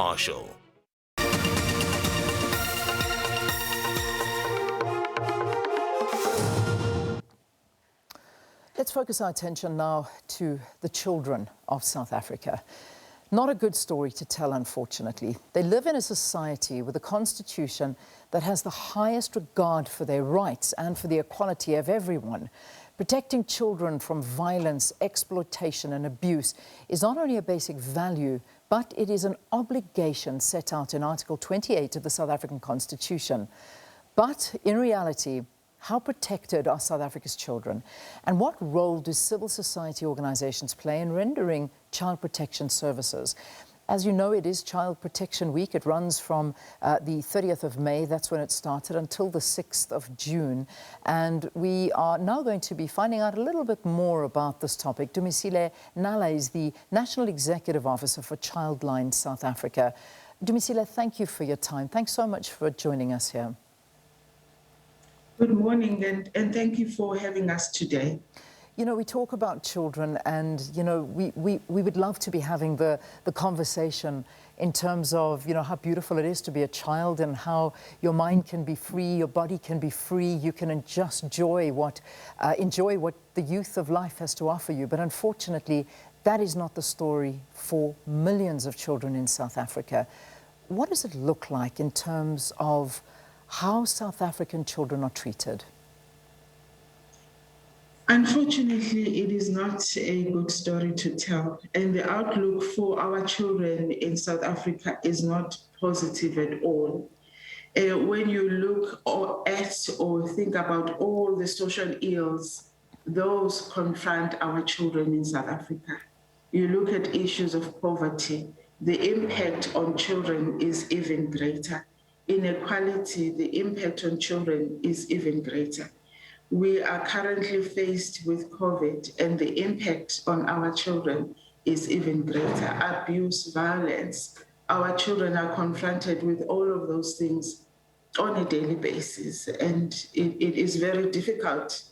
impartial. Let's focus our attention now to the children of South Africa. Not a good story to tell, unfortunately. They live in a society with a constitution that has the highest regard for their rights and for the equality of everyone. Protecting children from violence, exploitation and abuse is not only a basic value, but it is an obligation set out in Article 28 of the South African Constitution. But in reality, how protected are South Africa's children? And what role do civil society organizations play in rendering child protection services? As you know, it is Child Protection Week. It runs from the 30th of May, that's when it started, until the 6th of June. And we are now going to be finding out a little bit more about this topic. Dumisile Nala is the National Executive Officer for Childline South Africa. Dumisile, thank you for your time. Thanks so much for joining us here. Good morning, and thank you for having us today. You know, we talk about children and, you know, we would love to be having the conversation in terms of, you know, how beautiful it is to be a child and how your mind can be free, your body can be free, you can just enjoy what the youth of life has to offer you. But unfortunately, that is not the story for millions of children in South Africa. What does it look like in terms of how South African children are treated? Unfortunately, it is not a good story to tell, and the outlook for our children in South Africa is not positive at all. When you look at or think about all the social ills, those confront our children in South Africa. You look at issues of poverty, the impact on children is even greater. Inequality, the impact on children is even greater. We are currently faced with COVID, and the impact on our children is even greater. Abuse, violence. Our children are confronted with all of those things on a daily basis, and it is very difficult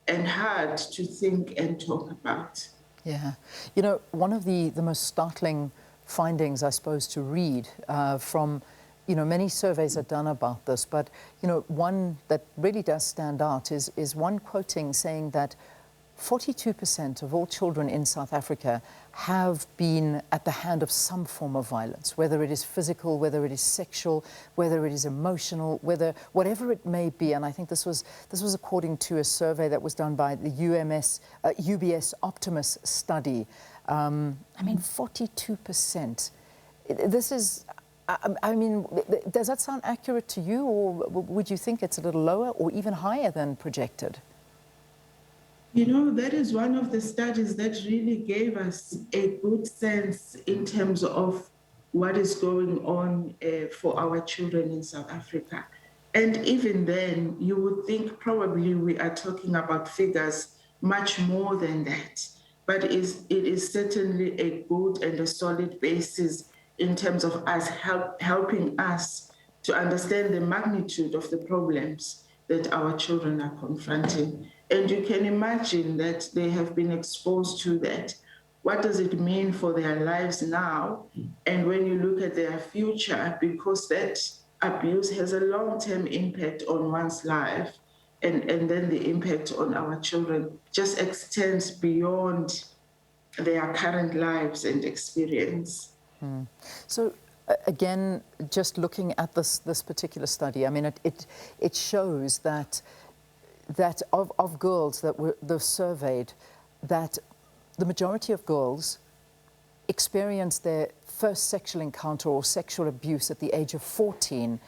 and hard to think and talk about. Yeah. You know, one of the most startling findings, I suppose, to read from, you know, many surveys are done about this, but, you know, one that really does stand out is one quoting saying that 42% of all children in South Africa have been at the hand of some form of violence, whether it is physical, whether it is sexual, whether it is emotional, whatever it may be. And I think this was according to a survey that was done by the UBS Optimus study. I mean, 42%. This is, I mean, does that sound accurate to you, or would you think it's a little lower or even higher than projected? You know, that is one of the studies that really gave us a good sense in terms of what is going on for our children in South Africa. And even then, you would think probably we are talking about figures much more than that. But it is certainly a good and a solid basis in terms of us helping us to understand the magnitude of the problems that our children are confronting. And you can imagine that they have been exposed to that. What does it mean for their lives now? And when you look at their future, because that abuse has a long-term impact on one's life, and then the impact on our children just extends beyond their current lives and experience. So again, just looking at this particular study, I mean, it shows that of girls that were surveyed, that the majority of girls experienced their first sexual encounter or sexual abuse at the age of 14.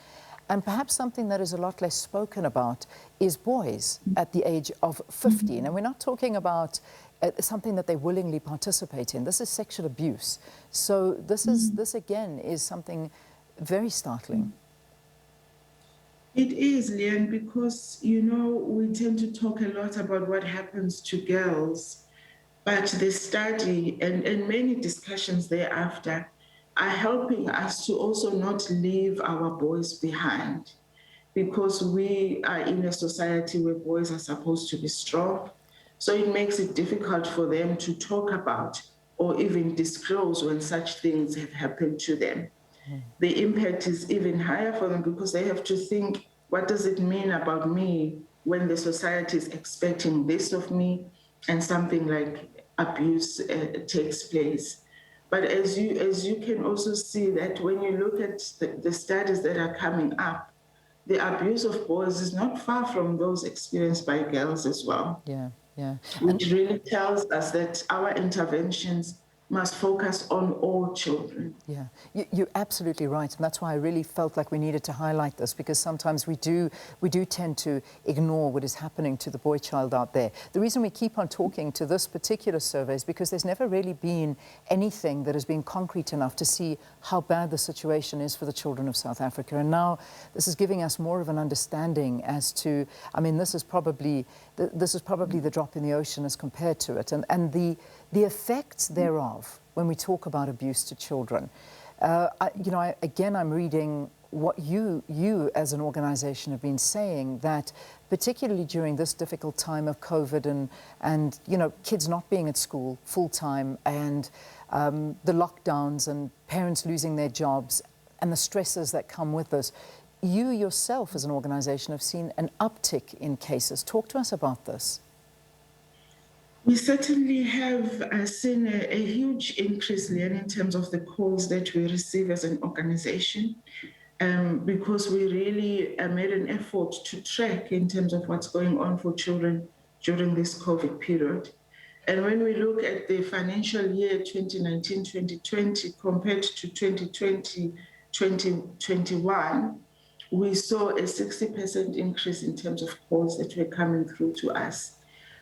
And perhaps something that is a lot less spoken about is boys at the age of 15. And we're not talking about something that they willingly participate in. This is sexual abuse. So this again is something very startling. It is, Leanne, because, you know, we tend to talk a lot about what happens to girls, but the study and many discussions thereafter are helping us to also not leave our boys behind, because we are in a society where boys are supposed to be strong. So it makes it difficult for them to talk about or even disclose when such things have happened to them. the impact is even higher for them because they have to think, what does it mean about me when the society is expecting this of me and something like abuse takes place. But as you can also see that when you look at the studies that are coming up, the abuse of boys is not far from those experienced by girls as well. Yeah, yeah. Which really tells us that our interventions must focus on all children. Yeah, you're absolutely right, and that's why I really felt like we needed to highlight this, because sometimes we do tend to ignore what is happening to the boy child out there. The reason we keep on talking to this particular survey is because there's never really been anything that has been concrete enough to see how bad the situation is for the children of South Africa. And now this is giving us more of an understanding as to, I mean, this is probably the drop in the ocean as compared to it, and the effects thereof when we talk about abuse to children. I'm reading what you as an organization have been saying, that particularly during this difficult time of COVID and kids not being at school full time, and the lockdowns and parents losing their jobs and the stresses that come with this, you yourself as an organization have seen an uptick in cases. Talk to us about this. We certainly have seen a huge increase, Leanne, in terms of the calls that we receive as an organization, because we really made an effort to track in terms of what's going on for children during this COVID period. And when we look at the financial year 2019-2020 compared to 2020-2021, we saw a 60% increase in terms of calls that were coming through to us.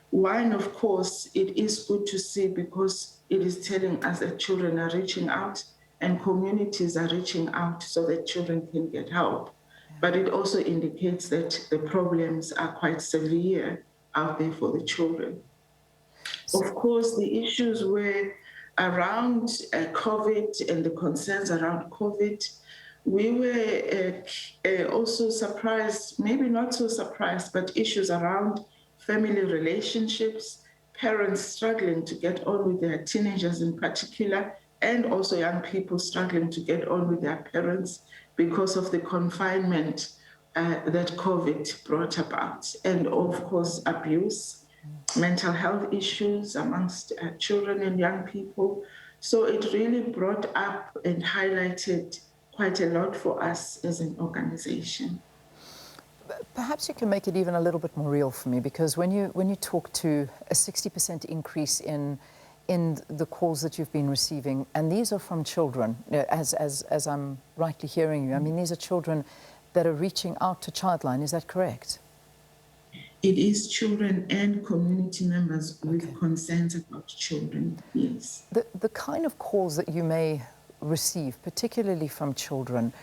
One, of course, it is good to see because it is telling us that children are reaching out and communities are reaching out so that children can get help. Yeah. But it also indicates that the problems are quite severe out there for the children. Of course, the issues were around COVID and the concerns around COVID. We were also surprised, maybe not so surprised, but issues around family relationships, parents struggling to get on with their teenagers in particular, and also young people struggling to get on with their parents because of the confinement that COVID brought about. And of course, abuse, mental health issues amongst children and young people. So it really brought up and highlighted quite a lot for us as an organization. Perhaps you can make it even a little bit more real for me, because when you talk to a 60% increase in the calls that you've been receiving, and these are from children, as I'm rightly hearing you, I mean, these are children that are reaching out to Childline, is that correct? It is children and community members with concerns about children, yes. The kind of calls that you may receive, particularly from children,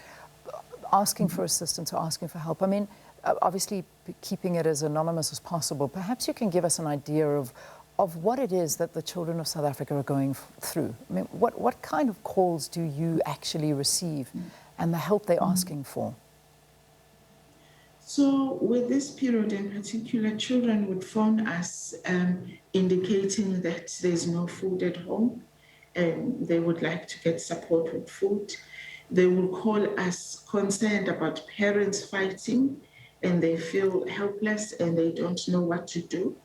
asking for assistance or asking for help, I mean, obviously keeping it as anonymous as possible, perhaps you can give us an idea of what it is that the children of South Africa are going through. I mean, what kind of calls do you actually receive and the help they're asking for? So with this period in particular, children would phone us indicating that there's no food at home and they would like to get support with food. They will call us concerned about parents fighting and they feel helpless and they don't know what to do.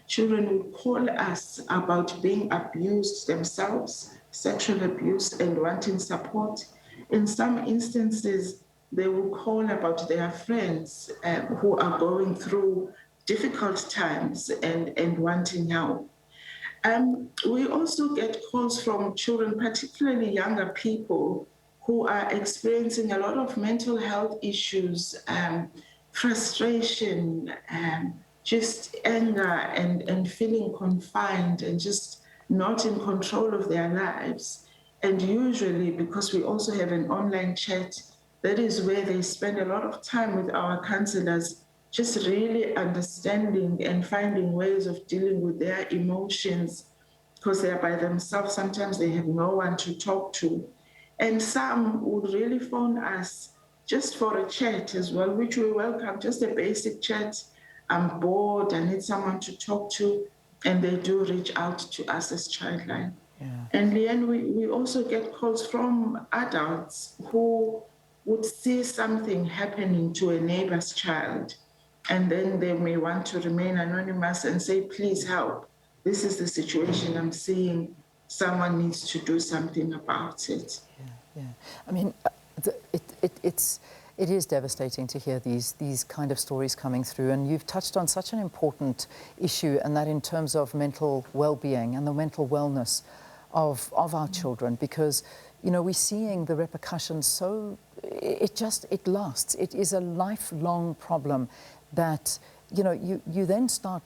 Children will call us about being abused themselves, sexual abuse, and wanting support. In some instances, they will call about their friends who are going through difficult times and wanting help. We also get calls from children, particularly younger people, who are experiencing a lot of mental health issues, frustration, just anger and feeling confined and just not in control of their lives. And usually, because we also have an online chat, that is where they spend a lot of time with our counselors, just really understanding and finding ways of dealing with their emotions, because they are by themselves. Sometimes they have no one to talk to. And some would really phone us just for a chat as well, which we welcome, just a basic chat. I'm bored, I need someone to talk to, and they do reach out to us as Childline. And Leanne, we also get calls from adults who would see something happening to a neighbor's child, and then they may want to remain anonymous and say, please help. This is the situation I'm seeing. Someone needs to do something about it. Yeah. I mean, it is devastating to hear these kind of stories coming through, and you've touched on such an important issue, and that in terms of mental well-being and the mental wellness of our children, because we're seeing the repercussions. So it lasts. It is a lifelong problem that you then start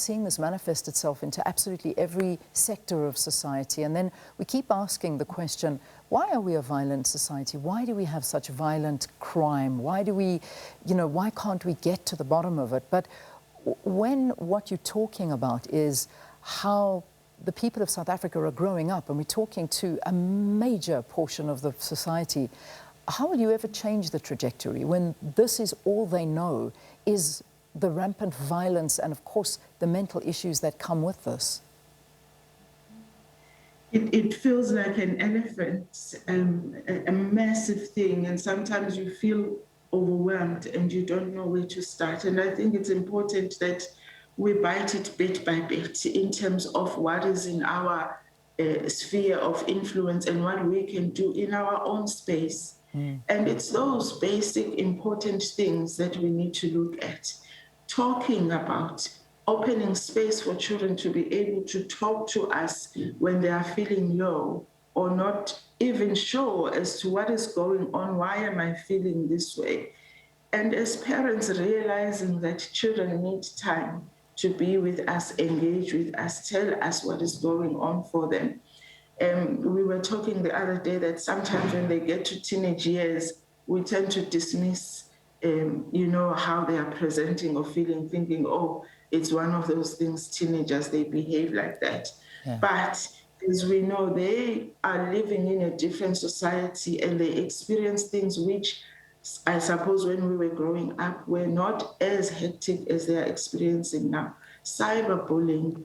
seeing this manifest itself into absolutely every sector of society. And then we keep asking the question, why are we a violent society? Why do we have such violent crime? Why can't we get to the bottom of it? But when what you're talking about is how the people of South Africa are growing up, and we're talking to a major portion of the society, how will you ever change the trajectory when this is all they know is the rampant violence and, of course, the mental issues that come with this? It feels like an elephant, a massive thing, and sometimes you feel overwhelmed and you don't know where to start. And I think it's important that we bite it bit by bit in terms of what is in our sphere of influence and what we can do in our own space. And it's those basic important things that we need to look at. Talking about opening space for children to be able to talk to us when they are feeling low or not even sure as to what is going on, why am I feeling this way? And as parents, realizing that children need time to be with us, engage with us, tell us what is going on for them. We were talking the other day that sometimes when they get to teenage years, we tend to dismiss how they are presenting or feeling, thinking, oh, it's one of those things, teenagers, they behave like that. Yeah. But as we know, they are living in a different society and they experience things which I suppose when we were growing up were not as hectic as they are experiencing now. Cyberbullying,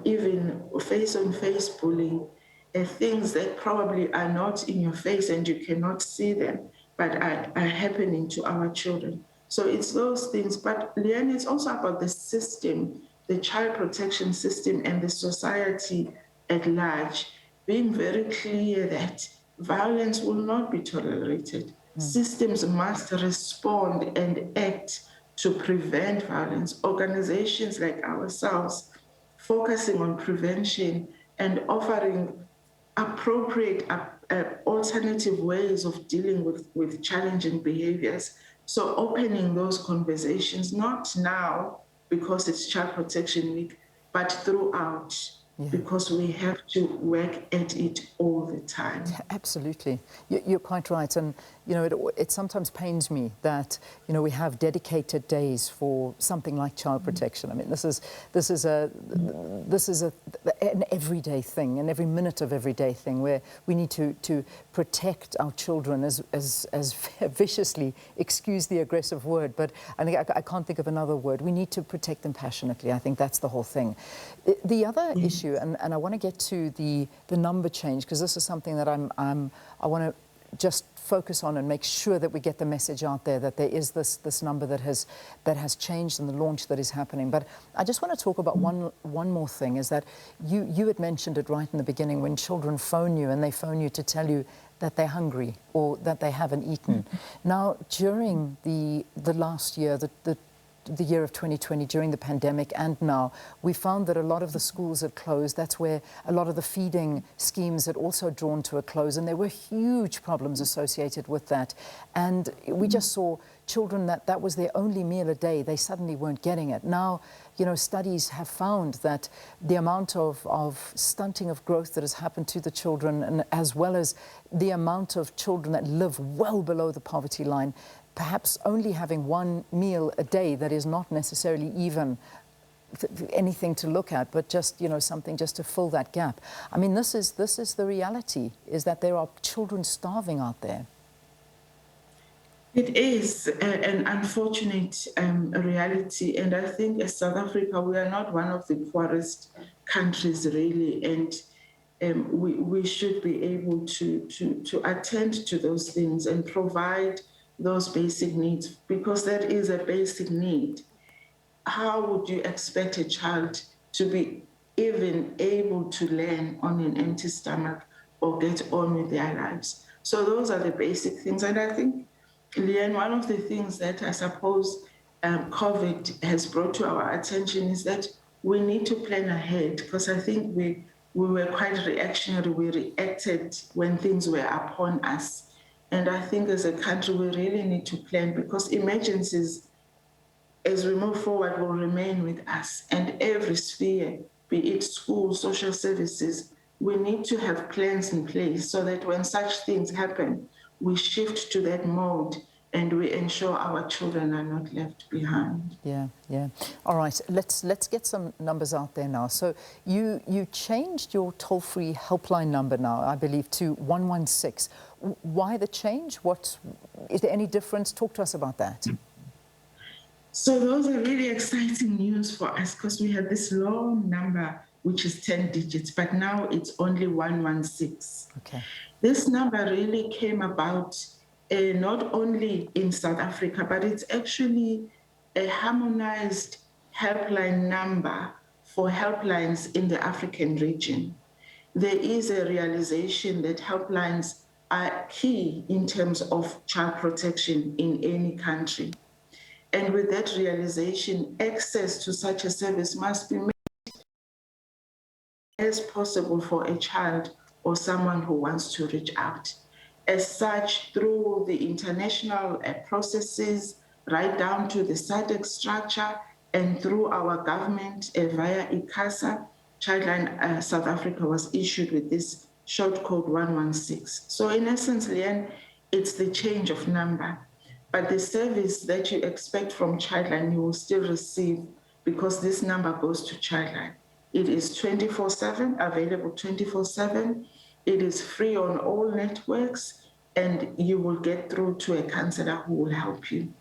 even face-on-face bullying, things that probably are not in your face and you cannot see them, but are happening to our children. So it's those things. But Leanne, it's also about the system, the child protection system and the society at large, being very clear that violence will not be tolerated. Systems must respond and act to prevent violence. Organizations like ourselves, focusing on prevention and offering appropriate alternative ways of dealing with challenging behaviors. So opening those conversations, not now because it's Child Protection Week, but throughout. Yeah. Because we have to work at it all the time. Absolutely. You're quite right. And, it sometimes pains me that, we have dedicated days for something like child protection. I mean, this is an everyday thing, an every minute of everyday thing where we need to protect our children as viciously, excuse the aggressive word, but I think I can't think of another word. We need to protect them passionately. I think that's the whole thing. The other issue, and I want to get to the number change, because this is something that I want to just focus on and make sure that we get the message out there that there is this number that has changed and the launch that is happening. But I just want to talk about one more thing, is that you had mentioned it right in the beginning, when children phone you and they phone you to tell you that they're hungry or that they haven't eaten. Now, during the last year, the year of 2020, during the pandemic and now, we found that a lot of the schools had closed. That's where a lot of the feeding schemes had also drawn to a close, and there were huge problems associated with that. And we just saw children that was their only meal a day. They suddenly weren't getting it. Now, studies have found that the amount of stunting of growth that has happened to the children, and as well as the amount of children that live well below the poverty line, perhaps only having one meal a day that is not necessarily even anything to look at, but just, something just to fill that gap. I mean, this is the reality, is that there are children starving out there. It is an unfortunate reality, and I think as South Africa, we are not one of the poorest countries really, and we should be able to attend to those things and provide those basic needs, because that is a basic need. How would you expect a child to be even able to learn on an empty stomach or get on with their lives? So those are the basic things. And I think, Leanne, one of the things that I suppose COVID has brought to our attention is that we need to plan ahead, because I think we were quite reactionary. We reacted when things were upon us. And I think as a country, we really need to plan, because emergencies as we move forward will remain with us. And every sphere, be it school, social services, we need to have plans in place so that when such things happen, we shift to that mode and we ensure our children are not left behind. Yeah, yeah. All right, let's get some numbers out there now. So you changed your toll-free helpline number now, I believe, to 116. Why the change? Is there any difference? Talk to us about that. So those are really exciting news for us, because we had this long number, which is 10 digits, but now it's only 116. Okay. This number really came about not only in South Africa, but it's actually a harmonized helpline number for helplines in the African region. There is a realization that helplines are key in terms of child protection in any country. And with that realization, access to such a service must be made as possible for a child or someone who wants to reach out. As such, through the international processes, right down to the SADC structure, and through our government via ICASA, Childline South Africa was issued with this short code 116. So in essence, Leanne, it's the change of number. But the service that you expect from Childline, you will still receive, because this number goes to Childline. It is 24/7, available 24/7. It is free on all networks, and you will get through to a counselor who will help you.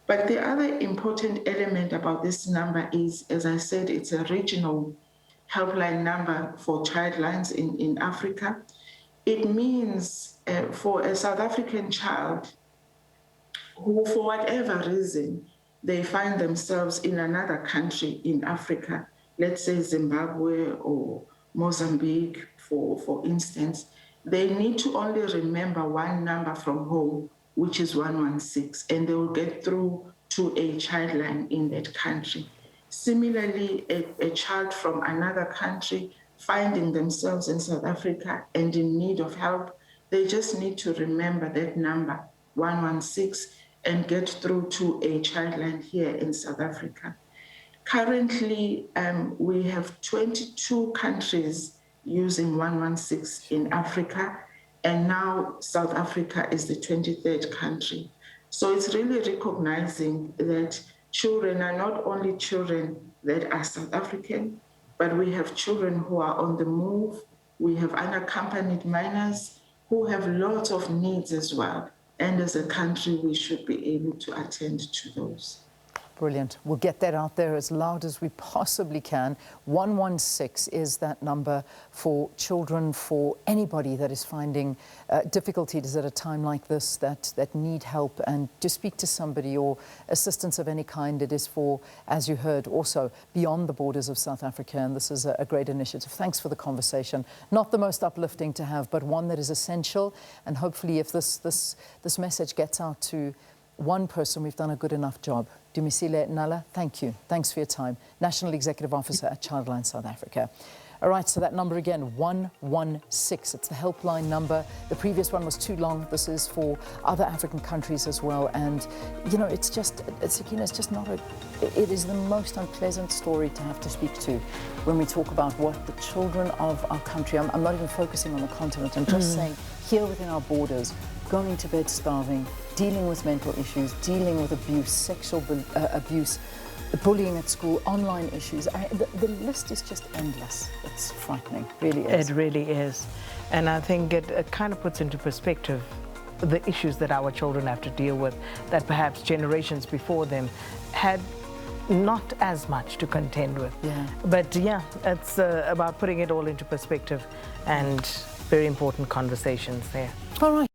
But the other important element about this number is, as I said, it's a regional helpline number for childlines in Africa. It means for a South African child who, for whatever reason, they find themselves in another country in Africa, let's say Zimbabwe or Mozambique, for instance, they need to only remember one number from home, which is 116, and they will get through to a childline in that country. Similarly, a child from another country finding themselves in South Africa and in need of help, they just need to remember that number, 116, and get through to a childline here in South Africa. Currently, we have 22 countries using 116 in Africa, and now South Africa is the 23rd country. So it's really recognizing that children are not only children that are South African, but we have children who are on the move. We have unaccompanied minors who have lots of needs as well. And as a country, we should be able to attend to those. Brilliant. We'll get that out there as loud as we possibly can. 116 is that number for children, for anybody that is finding difficulties at a time like this, that need help and to speak to somebody or assistance of any kind. It is for, as you heard, also beyond the borders of South Africa, and this is a great initiative. Thanks for the conversation. Not the most uplifting to have, but one that is essential, and hopefully if this message gets out to one person, we've done a good enough job. Dumisile Nala, thank you. Thanks for your time. National Executive Officer at Childline South Africa. All right, so that number again, 116. It's the helpline number. The previous one was too long. This is for other African countries as well. And, you know, it's just not it is the most unpleasant story to have to speak to when we talk about what the children of our country, I'm not even focusing on the continent, I'm just saying here within our borders, going to bed starving, dealing with mental issues, dealing with abuse, sexual abuse, bullying at school, online issues. The list is just endless. It's frightening, really is. It really is. And I think it kind of puts into perspective the issues that our children have to deal with, that perhaps generations before them had not as much to contend with. Yeah. But yeah, it's about putting it all into perspective, and very important conversations there. All right.